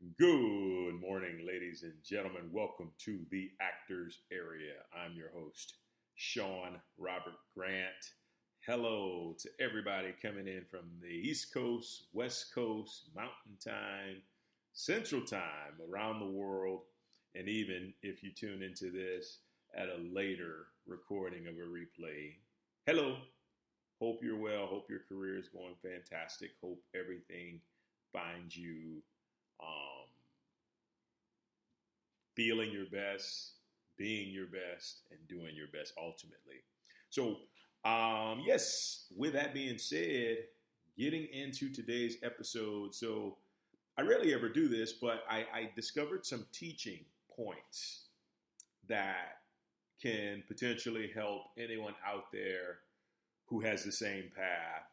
Good morning, ladies and gentlemen. Welcome to the Actors Area. I'm your host, Sean Robert Grant. Hello to everybody coming in from the East Coast, West Coast, Mountain Time, Central Time, around the world, and even if you tune into this at a later recording of a replay. Hello. Hope you're well. Hope your career is going fantastic. Hope everything finds you feeling your best, being your best, and doing your best ultimately. So, yes, with that being said, getting into today's episode. So, I rarely ever do this, but I discovered some teaching points that can potentially help anyone out there who has the same path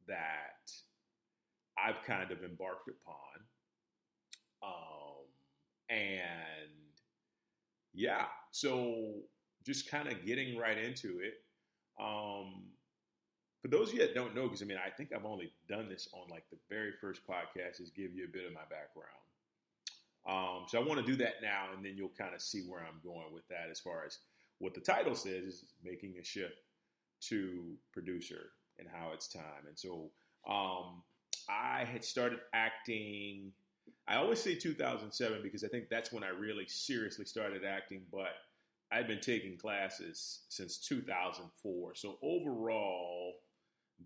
that I've kind of embarked upon. And yeah, so just kind of getting right into it. For those of you that don't know, because I think I've only done this on like the very first podcast, is give you a bit of my background. So I want to do that now, and then you'll kind of see where I'm going with that as far as what the title says is making a shift to producer and how it's time. And so I had started acting. I always say 2007 because I think that's when I really seriously started acting, but I'd been taking classes since 2004. So overall,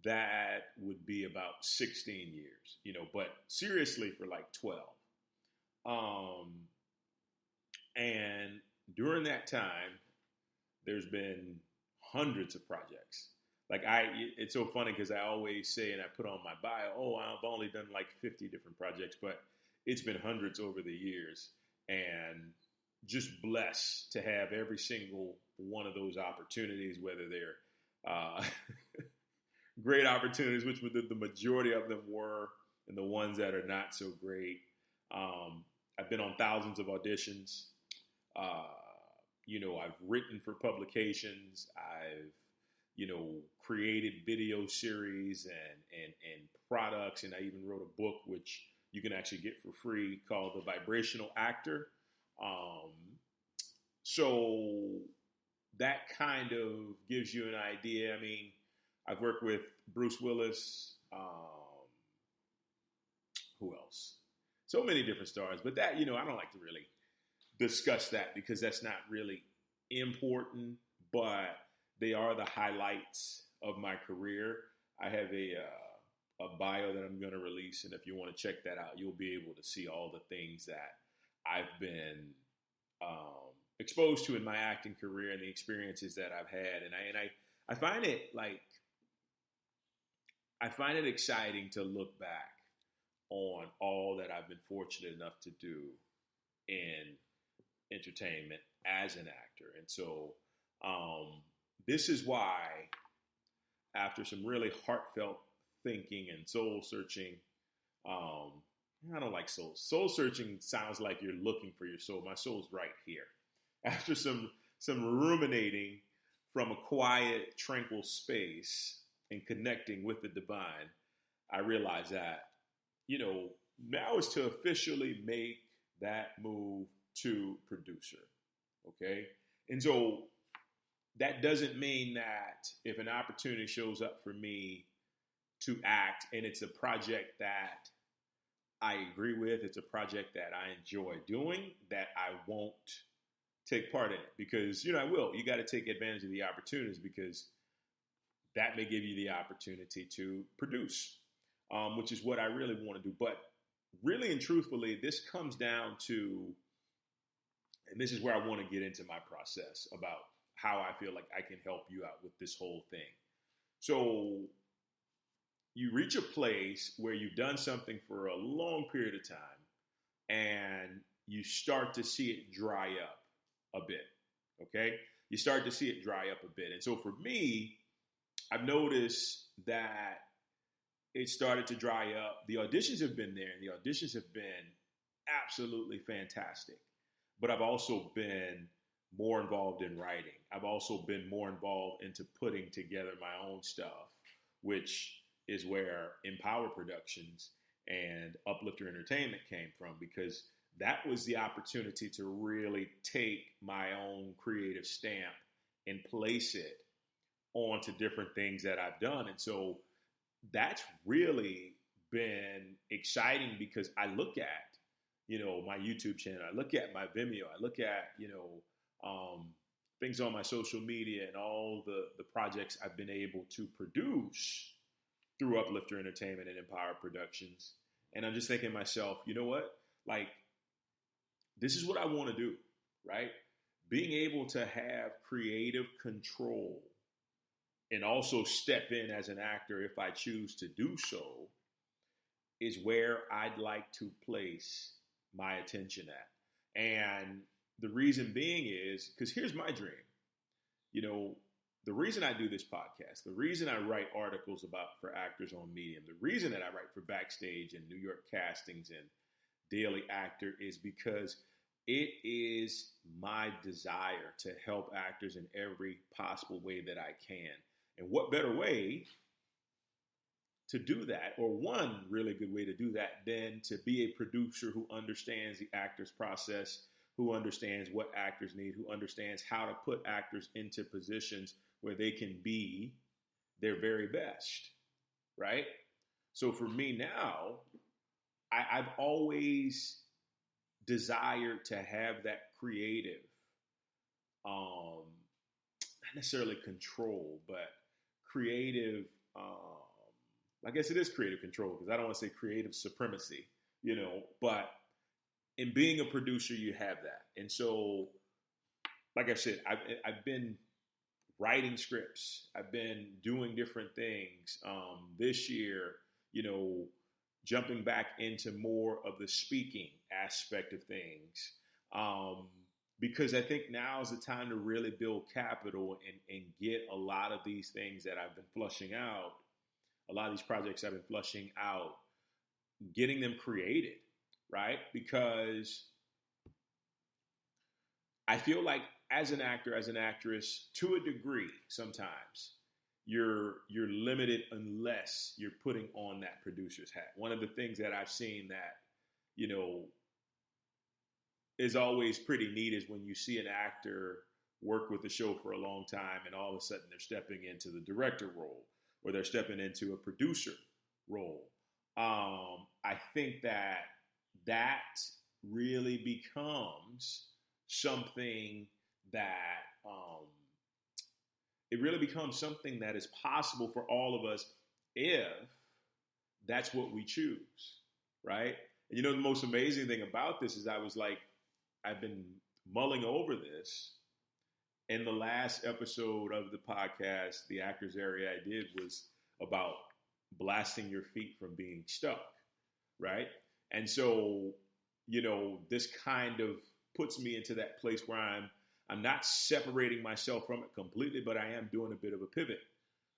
that would be about 16 years, but seriously for like 12. And during that time, there's been hundreds of projects. It's so funny because I always say, and I put on my bio, I've only done like 50 different projects, but it's been hundreds over the years, and just blessed to have every single one of those opportunities, whether they're great opportunities, which the majority of them were, and the ones that are not so great. I've been on thousands of auditions. I've written for publications. I've created video series and products, and I even wrote a book, which you can actually get for free, called The Vibrational Actor. So that kind of gives you an idea. I've worked with Bruce Willis. Who else? So many different stars. But that, I don't like to really discuss that because that's not really important. But they are the highlights of my career. I have a bio that I'm going to release, and if you want to check that out, you'll be able to see all the things that I've been exposed to in my acting career and the experiences that I've had. And I find it exciting to look back on all that I've been fortunate enough to do in entertainment as an actor. And so this is why, after some really heartfelt thinking and soul searching, I don't like soul. Soul searching sounds like you're looking for your soul. My soul's right here. After some ruminating from a quiet, tranquil space and connecting with the divine, I realized that, now is to officially make that move to producer. Okay. And so that doesn't mean that if an opportunity shows up for me to act and it's a project that I agree with, it's a project that I enjoy doing, that I won't take part in it. Because, I will. You got to take advantage of the opportunities because that may give you the opportunity to produce, which is what I really want to do. But really and truthfully, this comes down to, and this is where I want to get into my process about how I feel like I can help you out with this whole thing. So you reach a place where you've done something for a long period of time and you start to see it dry up a bit. Okay. You start to see it dry up a bit. And so for me, I've noticed that it started to dry up. The auditions have been there and the auditions have been absolutely fantastic. But I've also been more involved in writing. I've also been more involved into putting together my own stuff, which is where Empower Productions and Uplifter Entertainment came from, because that was the opportunity to really take my own creative stamp and place it onto different things that I've done. And so that's really been exciting, because I look at, my YouTube channel, I look at my Vimeo, I look at, things on my social media and all the projects I've been able to produce through Uplifter Entertainment and Empower Productions. And I'm just thinking to myself, you know what? Like, this is what I want to do, right? Being able to have creative control and also step in as an actor if I choose to do so is where I'd like to place my attention at. And the reason being is because here's my dream. The reason I do this podcast, the reason I write articles for actors on Medium, the reason that I write for Backstage and New York Castings and Daily Actor is because it is my desire to help actors in every possible way that I can. And what better way to do that, or one really good way to do that, than to be a producer who understands the actor's process, who understands what actors need, who understands how to put actors into positions where they can be their very best, right? So for me now, I've always desired to have that creative, not necessarily control, but creative, I guess it is creative control, because I don't want to say creative supremacy, but in being a producer, you have that. And so, like I said, I've been writing scripts. I've been doing different things. This year, jumping back into more of the speaking aspect of things. Because I think now is the time to really build capital and get a lot of these things that I've been flushing out, a lot of these projects I've been flushing out, getting them created, right? Because I feel like as an actor, as an actress, to a degree, sometimes you're limited unless you're putting on that producer's hat. One of the things that I've seen that, is always pretty neat is when you see an actor work with the show for a long time and all of a sudden they're stepping into the director role or they're stepping into a producer role. I think that really becomes something that it really becomes something that is possible for all of us if that's what we choose, right? And the most amazing thing about this is I've been mulling over this. And the last episode of the podcast, the Actors Area I did, was about blasting your feet from being stuck, right? And so, this kind of puts me into that place where I'm not separating myself from it completely, but I am doing a bit of a pivot.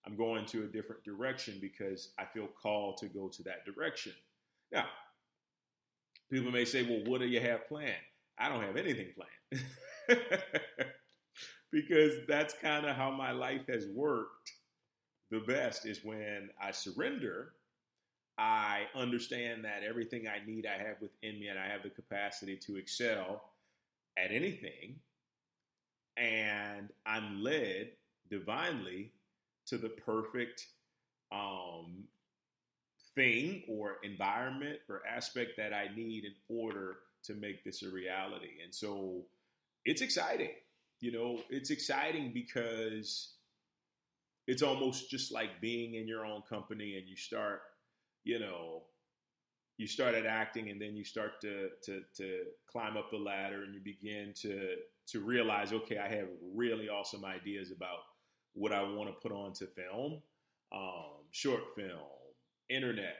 I'm going to a different direction because I feel called to go to that direction. Now, people may say, well, what do you have planned? I don't have anything planned. Because that's kind of how my life has worked the best, is when I surrender, I understand that everything I need I have within me, and I have the capacity to excel at anything. And I'm led divinely to the perfect thing or environment or aspect that I need in order to make this a reality. And so it's exciting. It's exciting because it's almost just like being in your own company, and you start at acting, and then you start to climb up the ladder, and you begin to realize, okay, I have really awesome ideas about what I want to put onto film, short film, internet,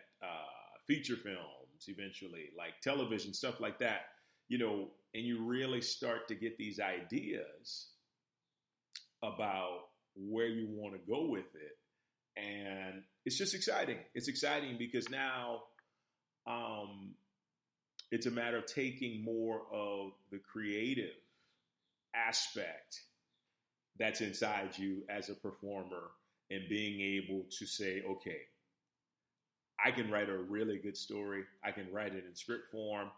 feature films, eventually, like television, stuff like that, and you really start to get these ideas about where you want to go with it. And it's just exciting. It's exciting because now it's a matter of taking more of the creative aspect that's inside you as a performer and being able to say, okay, I can write a really good story. I can write it in script form.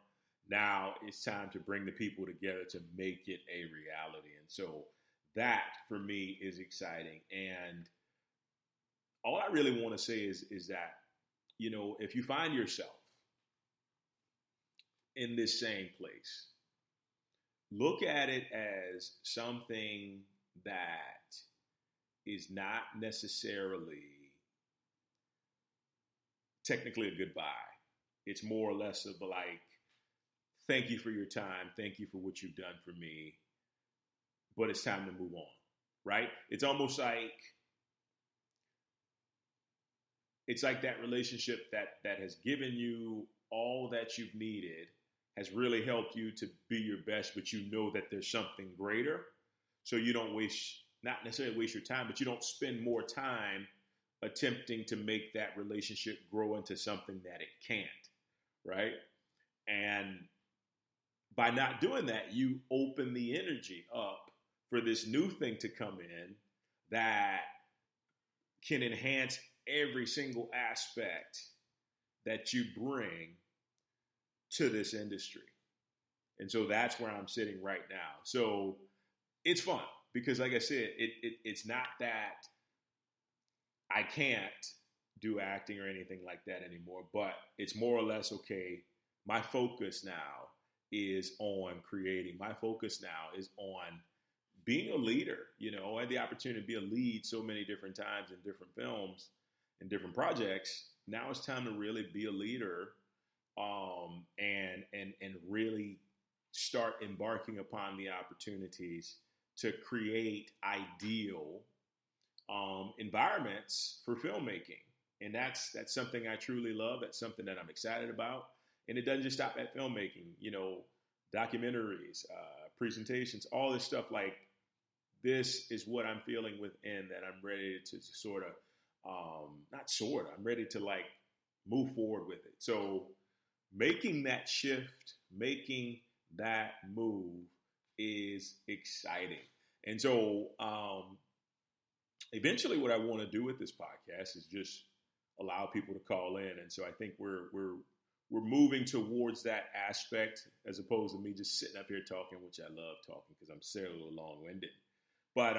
Now it's time to bring the people together to make it a reality. And so that for me is exciting. And all I really want to say is that, if you find yourself in this same place, look at it as something that is not necessarily technically a goodbye. It's more or less of like, thank you for your time. Thank you for what you've done for me. But it's time to move on, right? It's almost like, it's like that relationship that has given you all that you've needed, has really helped you to be your best, but you know that there's something greater. So you don't not necessarily waste your time, but you don't spend more time attempting to make that relationship grow into something that it can't, right? And by not doing that, you open the energy up for this new thing to come in that can enhance every single aspect that you bring to this industry. And so that's where I'm sitting right now. So it's fun because, like I said, it's not that I can't do acting or anything like that anymore, but it's more or less, okay, my focus now is on creating. My focus now is on being a leader. I had the opportunity to be a lead so many different times in different films and different projects. Now it's time to really be a leader, and really start embarking upon the opportunities to create ideal environments for filmmaking. And that's something I truly love. That's something that I'm excited about. And it doesn't just stop at filmmaking, documentaries, presentations, all this stuff. Like, this is what I'm feeling within, that I'm ready to sort of, I'm ready to like move forward with it. So making that shift, making that move is exciting. And so eventually what I want to do with this podcast is just allow people to call in. And so I think we're moving towards that aspect, as opposed to me just sitting up here talking, which I love talking because I'm so long-winded. But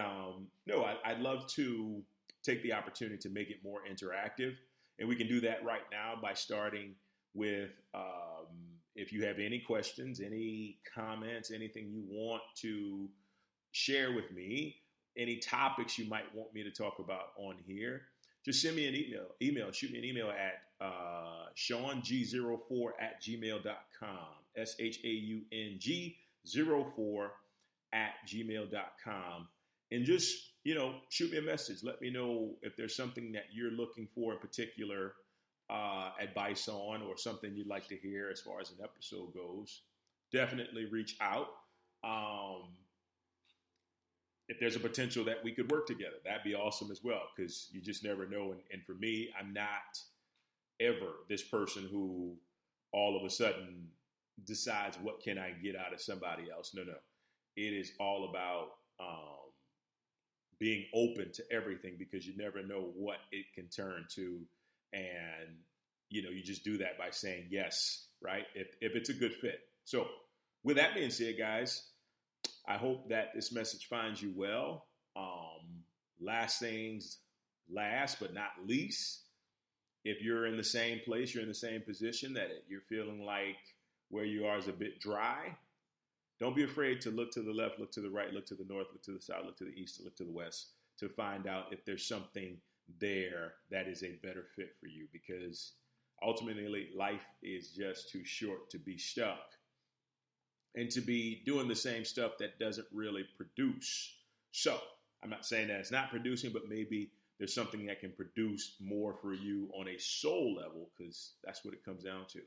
no, I'd love to take the opportunity to make it more interactive. And we can do that right now by starting with, if you have any questions, any comments, anything you want to share with me, any topics you might want me to talk about on here, just send me an email. Shoot me an email at ShaunG04@gmail.com, ShaungG04@gmail.com. And just, shoot me a message. Let me know if there's something that you're looking for in particular advice on, or something you'd like to hear as far as an episode goes. Definitely reach out. If there's a potential that we could work together, that'd be awesome as well, because you just never know. And for me, I'm not ever this person who all of a sudden decides what can I get out of somebody else. No. It is all about being open to everything, because you never know what it can turn to. And, you just do that by saying yes, right? If it's a good fit. So with that being said, guys, I hope that this message finds you well. Last things last, but not least, if you're in the same place, you're in the same position, that you're feeling like where you are is a bit dry, don't be afraid to look to the left, look to the right, look to the north, look to the south, look to the east, look to the west, to find out if there's something there that is a better fit for you. Because ultimately, life is just too short to be stuck and to be doing the same stuff that doesn't really produce. So I'm not saying that it's not producing, but maybe there's something that can produce more for you on a soul level, because that's what it comes down to.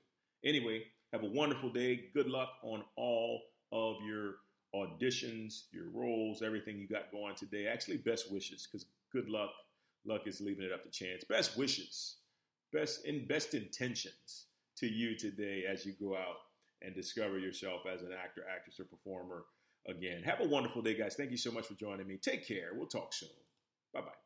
Anyway, have a wonderful day. Good luck on all of your auditions, your roles, everything you got going today. Actually, best wishes, because good luck. Luck is leaving it up to chance. Best wishes, best intentions to you today as you go out and discover yourself as an actor, actress, or performer again. Have a wonderful day, guys. Thank you so much for joining me. Take care. We'll talk soon. Bye-bye.